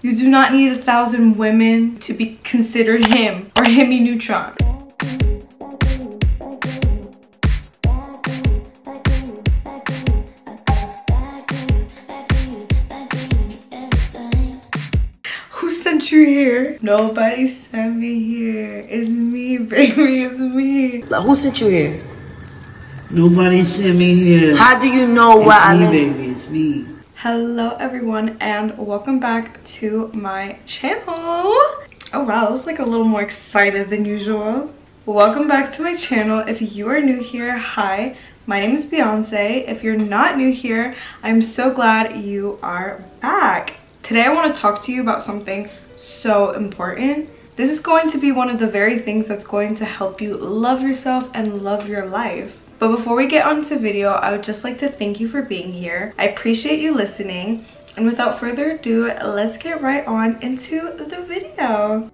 You do not need 1,000 women to be considered him or Himmy Neutron. Who sent you here? Nobody sent me here. It's me, baby, it's me. Who sent you here? Nobody sent me here. How do you know where I live? It's me, baby. It's me. Hello everyone and welcome back to my channel. Oh wow, I was like a little more excited than usual. Welcome back to my channel. If you are new here, hi, my name is Beyonce. If you're not new here, I'm so glad you are back. Today I want to talk to you about something so important. This is going to be one of the very things that's going to help you love yourself and love your life. But before we get on to the video, I would just like to thank you for being here. I appreciate you listening. And without further ado, let's get right on into the video.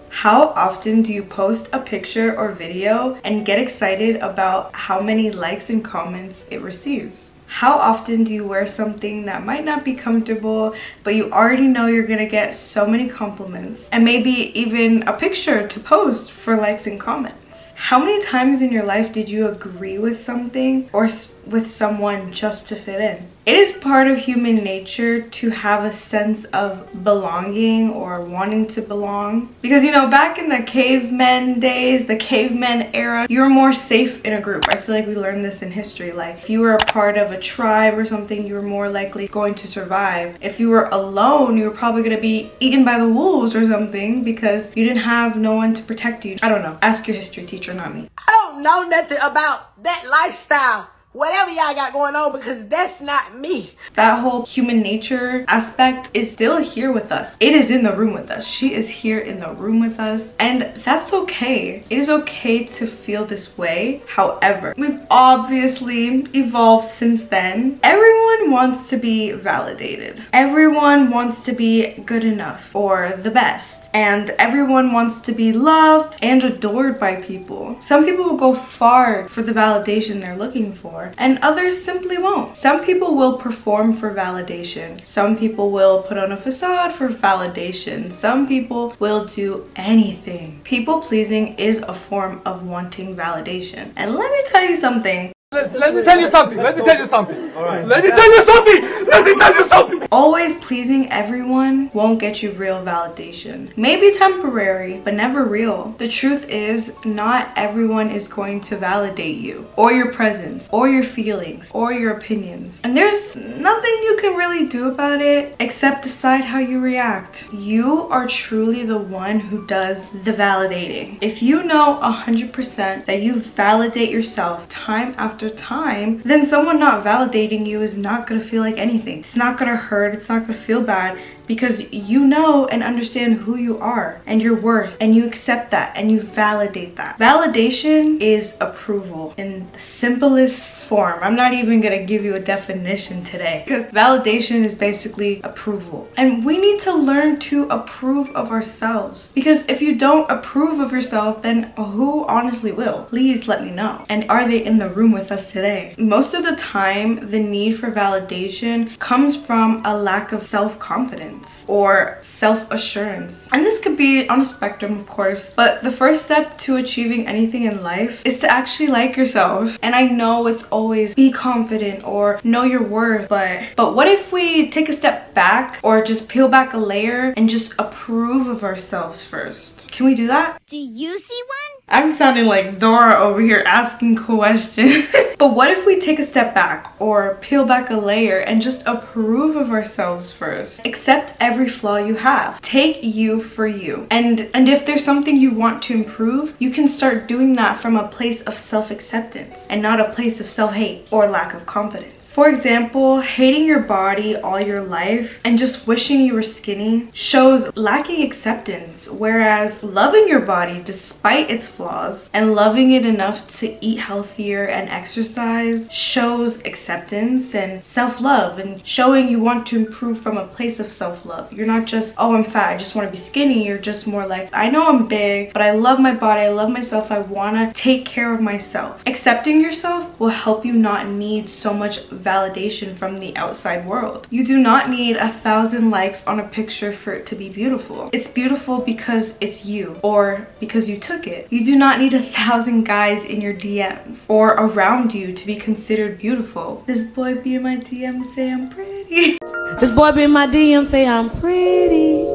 How often do you post a picture or video and get excited about how many likes and comments it receives? How often do you wear something that might not be comfortable, but you already know you're gonna get so many compliments, and maybe even a picture to post for likes and comments? How many times in your life did you agree with something or with someone just to fit in? It is part of human nature to have a sense of belonging or wanting to belong. Because, you know, back in the cavemen days, the cavemen era, you were more safe in a group. I feel like we learned this in history. Like, if you were a part of a tribe or something, you were more likely going to survive. If you were alone, you were probably going to be eaten by the wolves or something because you didn't have no one to protect you. I don't know. Ask your history teacher, not me. I don't know nothing about that lifestyle. Whatever y'all got going on, because that's not me. That whole human nature aspect is still here with us. It is in the room with us. She is here in the room with us, and that's okay. It is okay to feel this way. However, we've obviously evolved since then. Everyone wants to be validated. Everyone wants to be good enough or the best. And everyone wants to be loved and adored by people. Some people will go far for the validation they're looking for, and others simply won't. Some people will perform for validation. Some people will put on a facade for validation. Some people will do anything. People pleasing is a form of wanting validation. And let me tell you something. Let me tell you something. Let me tell you something. All right. Let me tell you something. Let me tell you something. Always pleasing everyone won't get you real validation. Maybe temporary, but never real. The truth is, not everyone is going to validate you, or your presence, or your feelings, or your opinions. And there's nothing you can really do about it except decide how you react. You are truly the one who does the validating. If you know 100% that you validate yourself time after time, then someone not validating you is not going to feel like anything. It's not going to hurt. It's not going to feel bad, because you know and understand who you are and your worth, and you accept that and you validate that. Validation is approval in the simplest form. I'm not even gonna give you a definition today, because validation is basically approval. And we need to learn to approve of ourselves, because if you don't approve of yourself, then who honestly will? Please let me know. And are they in the room with us today? Most of the time, the need for validation comes from a lack of self-confidence or self-assurance. And this could be on a spectrum, of course, but the first step to achieving anything in life is to actually like yourself. And I know it's always be confident or know your worth, but what if we take a step back or just peel back a layer and just approve of ourselves first? Can we do that? Do you see one? I'm sounding like Dora over here asking questions. But what if we take a step back or peel back a layer and just approve of ourselves first? Accept every flaw you have. Take you for you. And if there's something you want to improve, you can start doing that from a place of self-acceptance and not a place of self-hate or lack of confidence. For example, hating your body all your life and just wishing you were skinny shows lacking acceptance, whereas loving your body despite its flaws and loving it enough to eat healthier and exercise shows acceptance and self-love, and showing you want to improve from a place of self-love. You're not just, oh, I'm fat, I just want to be skinny. You're just more like, I know I'm big, but I love my body, I love myself, I want to take care of myself. Accepting yourself will help you not need so much validation from the outside world. You do not need 1,000 likes on a picture for it to be beautiful. It's beautiful because it's you, or because you took it. You do not need 1,000 guys in your DMs or around you to be considered beautiful. This boy be in my DM say I'm pretty. This boy be in my DM say I'm pretty.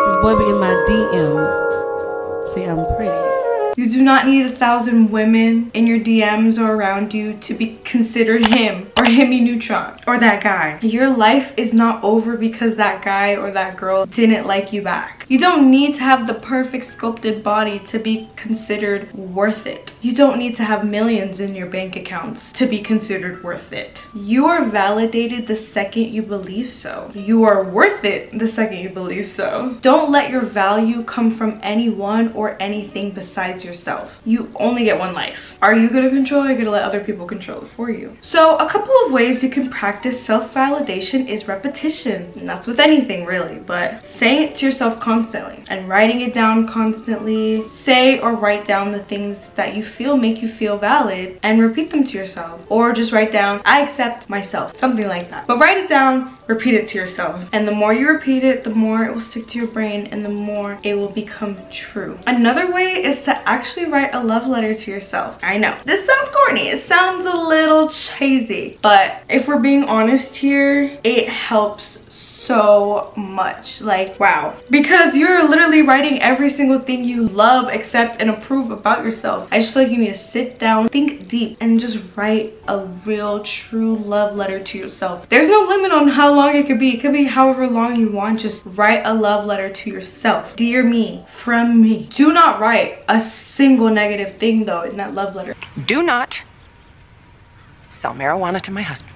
This boy be in my DM say I'm pretty. You do not need 1,000 women in your DMs or around you to be considered him or Himmy Neutron or that guy. Your life is not over because that guy or that girl didn't like you back. You don't need to have the perfect sculpted body to be considered worth it. You don't need to have millions in your bank accounts to be considered worth it. You are validated the second you believe so. You are worth it the second you believe so. Don't let your value come from anyone or anything besides yourself. You only get one life. Are you gonna control it, or are you gonna let other people control it for you? So a couple of ways you can practice self-validation is repetition. And that's with anything really, but saying it to yourself constantly and writing it down constantly. Say or write down the things that you feel make you feel valid and repeat them to yourself. Or just write down, I accept myself, something like that. But write it down, repeat it to yourself. And the more you repeat it, the more it will stick to your brain and the more it will become true. Another way is to actually write a love letter to yourself. I know, this sounds corny, it sounds a little cheesy, but if we're being honest here, it helps so much. Like, wow, because you're literally writing every single thing you love, accept, and approve about yourself. I just feel like you need to sit down, think deep, and just write a real true love letter to yourself. There's no limit on how long it could be. It could be however long you want. Just write a love letter to yourself. Dear me, from me. Do not write a single negative thing though in that love letter. Do not sell marijuana to my husband.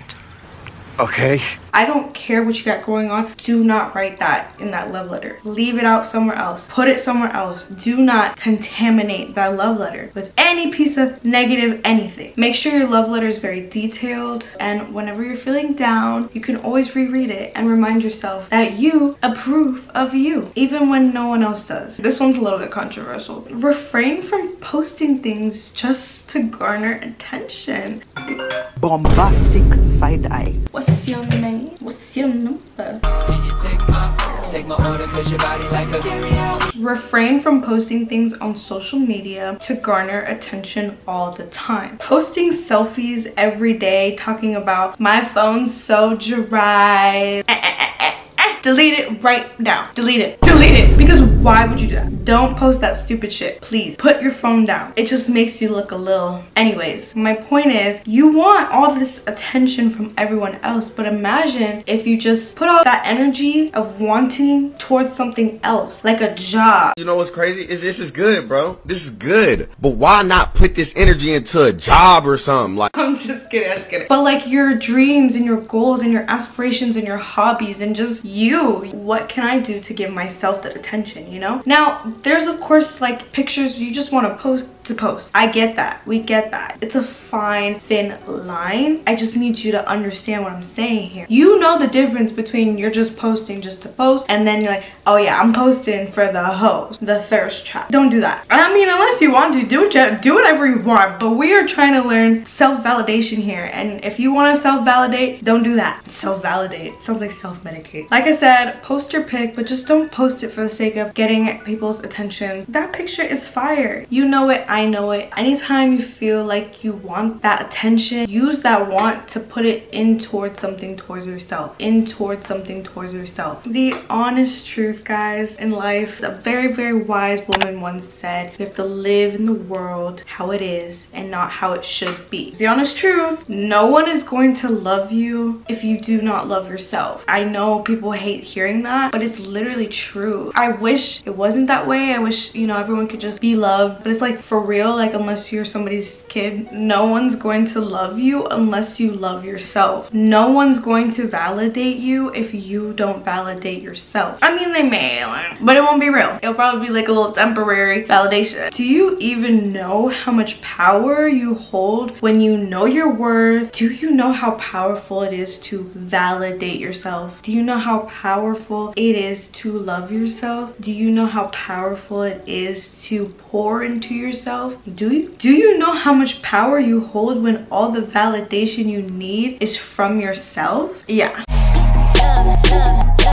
Okay. I don't care what you got going on. Do not write that in that love letter. Leave it out somewhere else. Put it somewhere else. Do not contaminate that love letter with any piece of negative anything. Make sure your love letter is very detailed, and whenever you're feeling down, you can always reread it and remind yourself that you approve of you, even when no one else does. This one's a little bit controversial. Refrain from posting things just to garner attention. Bombastic side eye. What's your name? What's your number? Take my order 'cause your body like a carry-out. Refrain from posting things on social media to garner attention all the time. Posting selfies every day talking about my phone's so dry. Delete it right now. Delete it. Delete it. Because why would you do that? Don't post that stupid shit. Please. Put your phone down. It just makes you look a little... Anyways, my point is, you want all this attention from everyone else, but imagine if you just put all that energy of wanting towards something else, like a job. You know what's crazy? This is good, bro. This is good. But why not put this energy into a job or something? Like, I'm just kidding. I'm just kidding. But like your dreams and your goals and your aspirations and your hobbies and just you. What can I do to give myself that attention, you know? Now, there's of course like pictures you just want to post to post. I get that. We get that. It's a fine, thin line. I just need you to understand what I'm saying here. You know the difference between you're just posting just to post and then you're like, oh yeah, I'm posting for the host, the thirst trap. Don't do that. I mean, unless you want to do whatever you want, but we are trying to learn self-validation here. And if you want to self-validate, don't do that. Self-validate. It sounds like self-medicate. Like I said, post your pic, but just don't post it for the sake of getting people's attention. That picture is fire. You know it. I know it. Anytime you feel like you want that attention, use that want to put it in towards something towards yourself. In towards something towards yourself. The honest truth, guys, in life, a very, very wise woman once said, you have to live in the world how it is and not how it should be. The honest truth, no one is going to love you if you do not love yourself. I know people hate hearing that, but it's literally true. I wish it wasn't that way. I wish, you know, everyone could just be loved, but it's like for real, like unless you're somebody's kid, no one's going to love you unless you love yourself. No one's going to validate you if you don't validate yourself. I mean, they may, but it won't be real. It'll probably be like a little temporary validation. Do you even know how much power you hold when you know your worth? Do you know how powerful it is to validate yourself? Do you know how powerful it is to love yourself? Do you know how powerful it is to pour into yourself? yourself? Do you know how much power you hold when all the validation you need is from yourself? Yeah.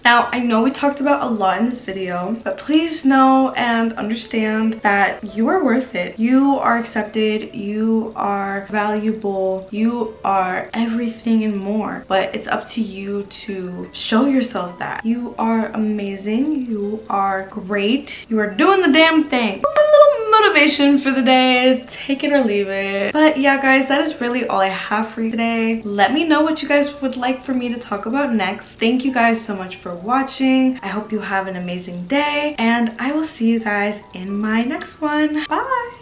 Now, I know we talked about a lot in this video, but please know and understand that you are worth it. You are accepted, you are valuable, you are everything and more. But it's up to you to show yourself that. You are amazing, you are great, you are doing the damn thing. A little motivation for the day, take it or leave it. But yeah, guys, that is really all I have for you today. Let me know what you guys would like for me to talk about next. Thank you guys so much for watching. I hope you have an amazing day, and I will see you guys in my next one. Bye.